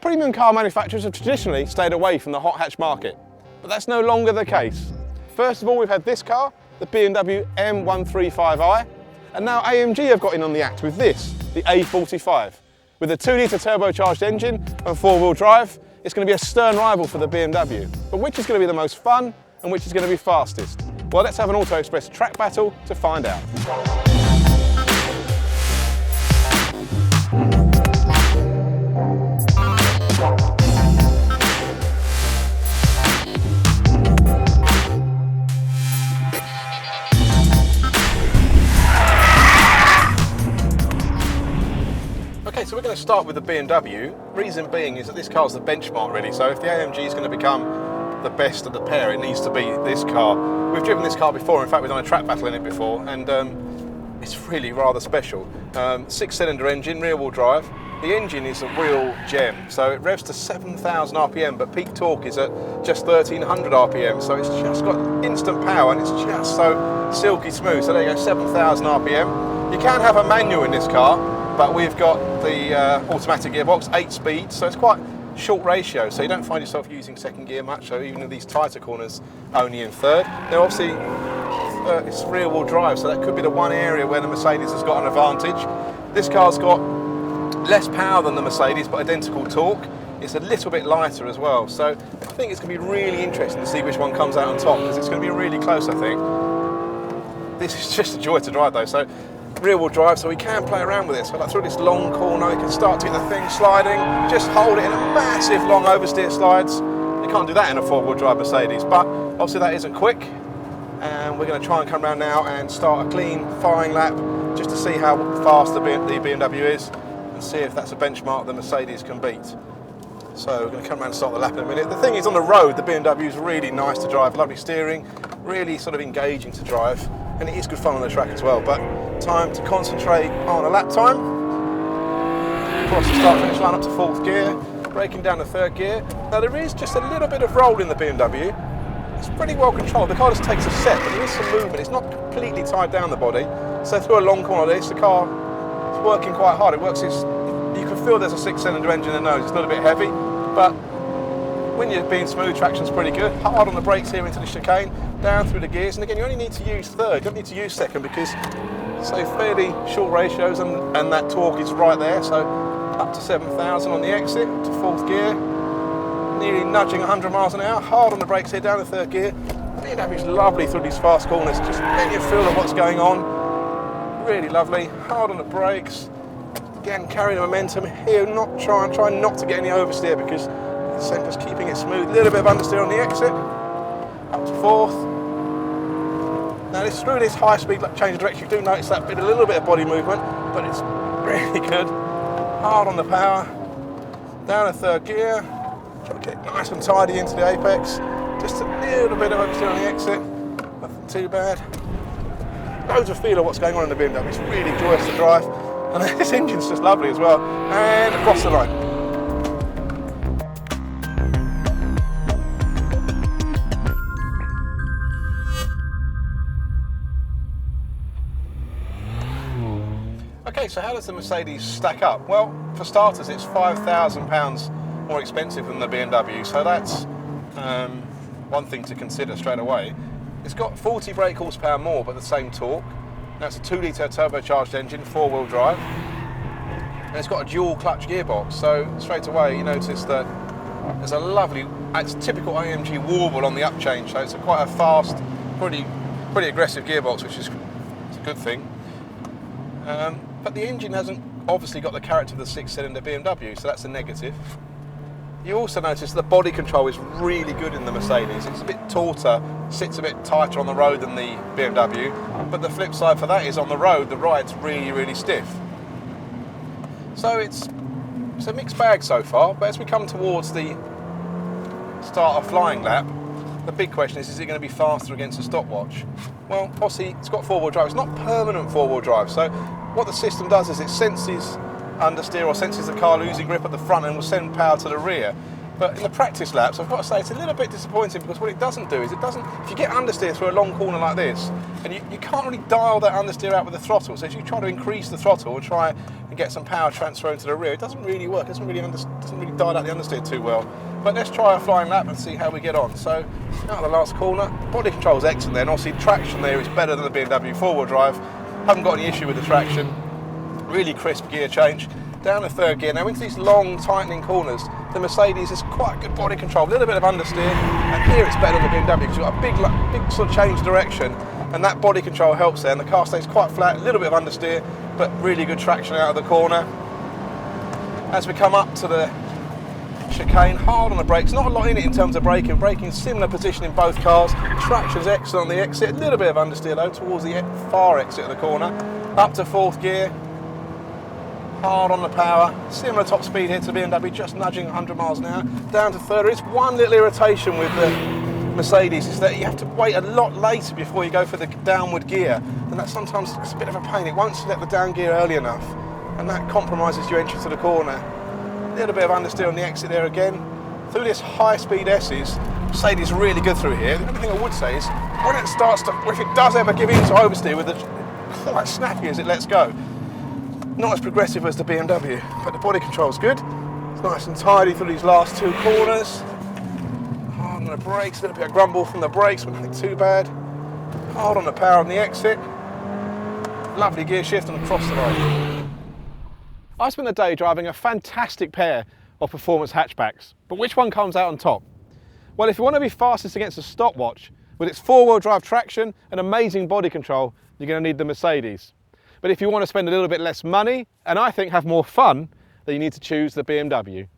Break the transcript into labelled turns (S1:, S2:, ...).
S1: Premium car manufacturers have traditionally stayed away from the hot hatch market, but that's no longer the case. First of all, we've had this car, the BMW M135i, and now AMG have got in on the act with this, the A45. With a 2-litre turbocharged engine and 4-wheel drive, it's going to be a stern rival for the BMW. But which is going to be the most fun and which is going to be fastest? Well, let's have an Auto Express track battle to find out. Okay, so we're going to start with the BMW. Reason being is that this car's the benchmark really, so if the AMG is going to become the best of the pair, it needs to be this car. We've driven this car before, in fact we've done a track battle in it before, and it's really rather special. 6-cylinder engine, rear wheel drive. The engine is a real gem, so it revs to 7,000 RPM, but peak torque is at just 1,300 RPM, so it's just got instant power and it's just so silky smooth. So there you go, 7,000 RPM. You can have a manual in this car, but we've got the automatic gearbox, 8 speeds, so it's quite short ratio, so you don't find yourself using second gear much, so even in these tighter corners, only in third. Now obviously, it's rear wheel drive, so that could be the one area where the Mercedes has got an advantage. This car's got less power than the Mercedes, but identical torque. It's a little bit lighter as well, so I think it's going to be really interesting to see which one comes out on top, because it's going to be really close, I think. This is just a joy to drive though, so rear wheel drive, so we can play around with this. So like through this long corner, you can start to get the thing sliding, just hold it in a massive long oversteer slides. You can't do that in a 4-wheel drive Mercedes, but obviously that isn't quick. And we're going to try and come around now and start a clean firing lap, just to see how fast the BMW is, and see if that's a benchmark the Mercedes can beat. So we're going to come around and start the lap in a minute. The thing is, on the road, the BMW is really nice to drive, lovely steering, really sort of engaging to drive, and it is good fun on the track as well. But time to concentrate on a lap time. Cross the start finish line up to 4th gear, braking down to 3rd gear. Now there is just a little bit of roll in the BMW. It's pretty well controlled. The car just takes a set, but there is some movement. It's not completely tied down the body. So through a long corner like this, the car is working quite hard. It works. You can feel there's a 6-cylinder engine in the nose. It's a little bit heavy, but when you're being smooth, traction's pretty good. Hard on the brakes here into the chicane, down through the gears, and again, you only need to use 3rd. You don't need to use 2nd because so fairly short ratios, and that torque is right there. So up to 7,000 on the exit, up to 4th gear, nearly nudging 100 miles an hour. Hard on the brakes here, down to 3rd gear. BMW is lovely through these fast corners, just getting a feel of what's going on. Really lovely. Hard on the brakes. Again, carrying the momentum here. Trying not to get any oversteer because the centre's keeping it smooth. A little bit of understeer on the exit. Up to 4th. Now through this high speed change of direction, you do notice that a little bit of body movement, but it's really good. Hard on the power. Down to 3rd gear. Try to get nice and tidy into the apex. Just a little bit of oversteer on the exit. Nothing too bad. Loads of feel of what's going on in the BMW. It's really joyous to drive. And this engine's just lovely as well. And across the line. Okay, so how does the Mercedes stack up? Well, for starters, it's £5,000 more expensive than the BMW, so that's one thing to consider straight away. It's got 40 brake horsepower more, but the same torque. Now it's a 2-litre turbocharged engine, 4-wheel drive, and it's got a dual clutch gearbox. So straight away you notice that there's a lovely, it's typical AMG warble on the up change. So it's quite a fast, pretty aggressive gearbox, which is a good thing. But the engine hasn't obviously got the character of the 6-cylinder BMW, so that's a negative. You also notice the body control is really good in the Mercedes. It's a bit tauter, sits a bit tighter on the road than the BMW, but the flip side for that is on the road, the ride's really, really stiff. So it's a mixed bag so far, but as we come towards the start of flying lap, the big question is it going to be faster against a stopwatch? Well, obviously it's got 4-wheel drive. It's not permanent 4-wheel drive, so what the system does is it senses understeer or senses the car losing grip at the front and will send power to the rear. But in the practice laps, I've got to say it's a little bit disappointing because what it doesn't do is it doesn't, if you get understeer through a long corner like this, and you can't really dial that understeer out with the throttle, so if you try to increase the throttle and try and get some power transfer into the rear, it doesn't really work, it doesn't really dial out the understeer too well. But let's try a flying lap and see how we get on. So, out of the last corner, body control is excellent there, and obviously traction there is better than the BMW four-wheel drive. Haven't got any issue with the traction, really crisp gear change. Down to third gear. Now into these long tightening corners, the Mercedes has quite good body control, a little bit of understeer, and here it's better than the BMW because you've got a big sort of change of direction, and that body control helps there, and the car stays quite flat, a little bit of understeer, but really good traction out of the corner. As we come up to the chicane, hard on the brakes, not a lot in it in terms of braking, similar position in both cars, traction's excellent on the exit, a little bit of understeer though towards the far exit of the corner. Up to fourth gear, hard on the power, similar top speed here to the BMW, just nudging 100 miles an hour. Down to third, there is one little irritation with the Mercedes, is that you have to wait a lot later before you go for the downward gear, and that sometimes it's a bit of a pain. It won't select the down gear early enough, and that compromises your entry to the corner. A little bit of understeer on the exit there again. Through this high-speed S's, Mercedes are really good through here. The only thing I would say is, when it starts to, if it does ever give in to oversteer with the quite snappy as it lets go, not as progressive as the BMW, but the body control is good. It's nice and tidy through these last two corners. Hard on the brakes, a little bit of grumble from the brakes, but nothing too bad. Hard on the power on the exit. Lovely gear shift and across the road. I spent the day driving a fantastic pair of performance hatchbacks, but which one comes out on top? Well, if you want to be fastest against a stopwatch, with its four-wheel drive traction and amazing body control, you're going to need the Mercedes. But if you want to spend a little bit less money, and I think have more fun, then you need to choose the BMW.